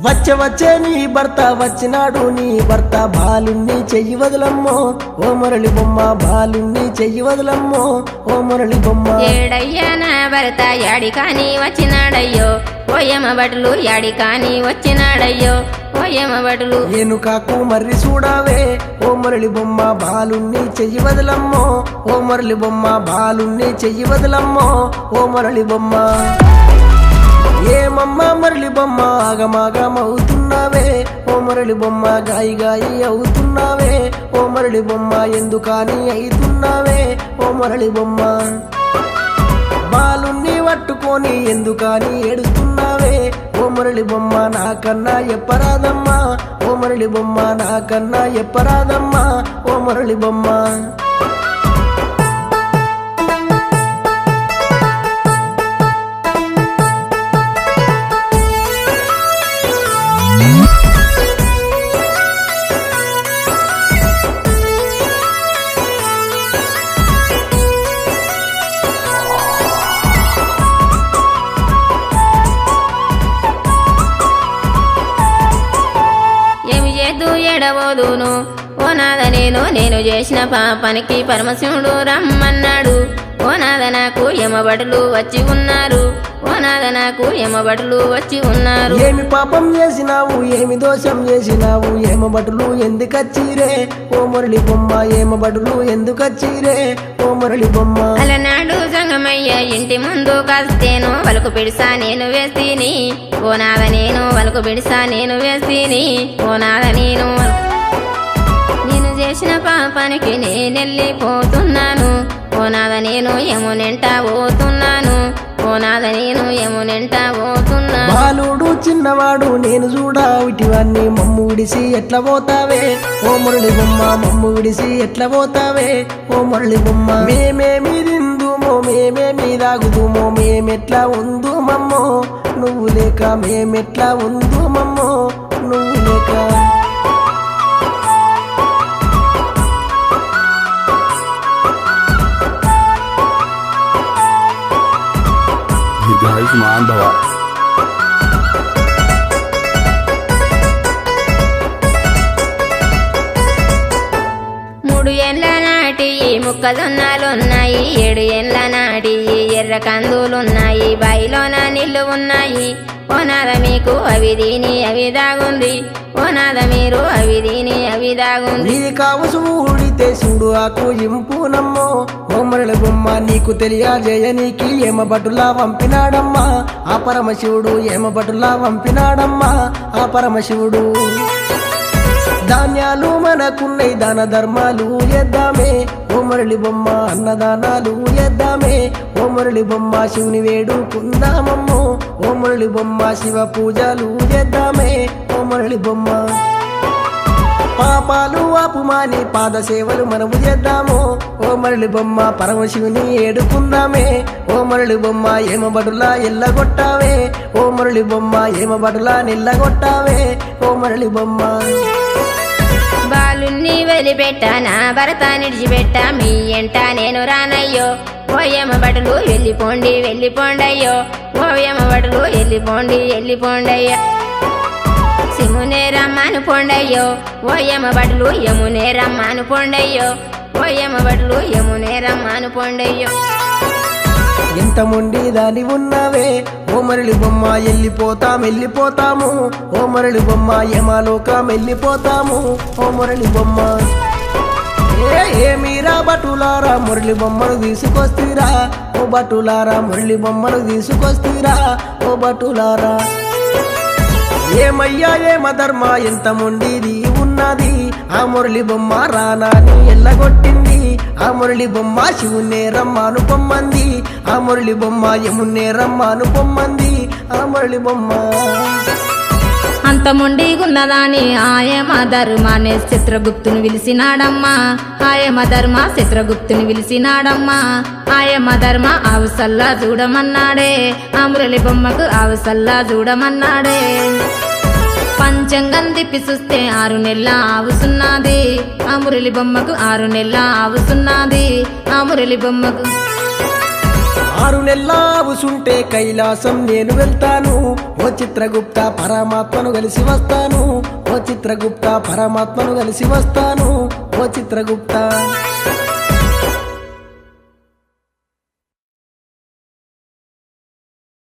వచ్చే నీ భర్త వచ్చినాడు నీ భర్త బాలుణ్ణి చెయ్యి వదలమ్మో ఓ మురళి బొమ్మ బాలుణ్ణి చెయ్యి వదలమ్మో ఓ మురళి బొమ్మ ఏడయ్యా నా భర్త యాడికాని వచ్చినాడయ్యో ఓయమ బటులు యాడికాని వచ్చినాడయ్యో ఓయమ బటులు ఏనుకాకు మర్రి చూడావే ఓ మురళి బొమ్మ బాలుణ్ణి చెయ్యి వదలమ్మో ఓ మురళి బొమ్మ బాలుణ్ణి చెయ్యి వదలమ్మో ఓ మురళి బొమ్మ ఏమమ్మ మురళి బొమ్మ ఆగమాగమవుతున్నావే ఓ మురళి బొమ్మ గాయి అవుతున్నావే ఓ మురళి బొమ్మ ఎందుకని అవుతున్నావే ఓ మురళి బొమ్మ బాలుణ్ణి పట్టుకొని ఎందుకని ఏడుస్తున్నావే ఓ మురళి బొమ్మ నాకన్నా ఎప్పరాదమ్మా ఓ మురళి బొమ్మ నాకన్నా ఎప్పరాదమ్మా ఓ మురళి బొమ్మ ఎడబోదును ఓ నాద నేను చేసిన పాపానికి పరమశివుడు రమ్మన్నాడు ఓ నాద నాకు యమబడులు వచ్చి ఉన్నారు ఓ నాద నాకు యమబడులు వచ్చి ఉన్నారు ఏమి పాపం చేసినావు ఏమి దోషం చేసినావు ఏమబడులు ఎందుకచ్చిరే ఓ మురళి బొమ్మ ఏమబడులు ఎందుకచ్చిరే ఓ మురళి బొమ్మ అలనాడు సంగమయ్య ఇంటి ముందు కాస్తేను వలకు పిడిసా నేను వేస్తీని ఓ నాద నేను వలకు పిడిసా నేను వేస్తీని ఓ నాద నేను చేసిన పాపానికి నేనెళ్ళిపోతున్నాను ఓ నాద నేను యమునెంట పోతున్నాను ఓ నాద నేను యమునెంట పోతున్నాను బాలుడు చిన్నవాడు నేను చూడా ఇటివన్నీ మమ్ము విడిసి ఎట్లా పోతావే ఓ మురళి బొమ్మ మమ్ము విడిసి ఎట్లా పోతావే ఓ మురళి బొమ్మ మేమేమి తిందుమో మేమేమి తాగుదుమో మేమెట్లా ఉందుమమ్మో నువ్వు లేక మేమెట్లా ఉందుమమ్మో నువ్వు లేక దీర్ఘాయుష్మాన్ భవ. 3 ఏళ్ల నాటి మొక్కజొన్నలున్నాయి 7 ఏళ్ల నాటి ఎర్ర కందులున్నాయి బాయిలోన నీళ్లు ఉన్నాయి ఓ నాద మీకు అవి దీని అవి దాగుంది ఓ నాద మీరు అవి దీని అవి దాగుంది నీ కావసు ఊడితే చూడు ఆకు ఇంపునమ్మో ఓ మురళి బొమ్మ నీకు తెలియజేయనీకి ఏమబటులా పంపినాడమ్మా ఆ పరమశివుడు ఏమబటులా పంపినాడమ్మా ఆ పరమశివుడు ధాన్యాలు మనకున్నై దాన ధర్మాలు ఎద్దామే ఓ మురళి బొమ్మ అన్నదానాలు ఎద్దామే ఓ మురళి బొమ్మ శివుని వేడుకుందామమ్మో ఓ మురళి బొమ్మ శివ పూజలు చేద్దామే ఓ మురళి బొమ్మ పాపాలు ఆపుమాని పాద సేవలు మనము చేద్దాము ఓ మురళి బొమ్మ పరమశివుని ఏడుకుందామే ఓ మురళి బొమ్మ ఏమబడులా ఎల్లగొట్టావే ఓ మురళి బొమ్మ ఏమబడులా నిల్లగొట్టావే ఓ మురళి బొమ్మ బాలుణ్ణి వదిలిపెట్టా నా భర్త నిడిచిపెట్టా మీ ఎంట నేను రానయ్యో ఓయమ బడులు వెళ్ళిపోండి వెళ్ళిపోండయ్యో ఓయమ బడులు వెళ్ళిపోండయ్యా సిమునే రమ్మను పొండయ్యో ఓయమ బడులు యమునే రమ్మను పొండయ్యో ఓయమ బడులు యమునే రమ్మను పొండయ్యో ఎంత మొండి దాని ఉన్నావే ఓ మురళి బొమ్మ వెళ్ళిపోతాము ఓ మురళి బొమ్మ యమలోకం వెళ్ళిపోతాము ఓ మురళి బొమ్మ ఏమీరా బటులారా మురళి బొమ్మను తీసుకొస్తీరా ఓ బటులారా మురళి బొమ్మను తీసుకొస్తీరా ఓ బటులారా ఏమయ్యా ఏమ ధర్మ ఎంత మొండిది ఉన్నది ఆ మురళి బొమ్మ రానాని ఎల్లగొట్టింది ఆ మురళి బొమ్మ శివునే రమ్మను పొమ్మంది ఆ మురళి బొమ్మ యమునే రమ్మను పొమ్మంది ఆ మురళి బొమ్మ అంత మొండిగున్నదాని ఆయమ ధర్మాన్ని చిత్రగుప్తుని పిలిచినాడమ్మా ఆయమ ధర్మ చిత్రగుప్తుని పిలిచినాడమ్మా ఆయమ ధర్మ ఆవుసల్లా చూడమన్నాడే ఆ మురళి బొమ్మకు ఆవుసల్లా చూడమన్నాడే పంచంగం తిప్పి చూస్తే 6 నెలల ఆవుసున్నది ఆ మురళి బొమ్మకు 6 నెలల ఆవుసున్నది ఆ మురళి బొమ్మకు 6 నెలల ఉసుంటే కైలాసం నేను వెళ్తాను ఓ చిత్రగుప్త పరమాత్మను కలిసి వస్తాను ఓ చిత్రగుప్త పరమాత్మను కలిసి వస్తాను ఓ చిత్రగుప్త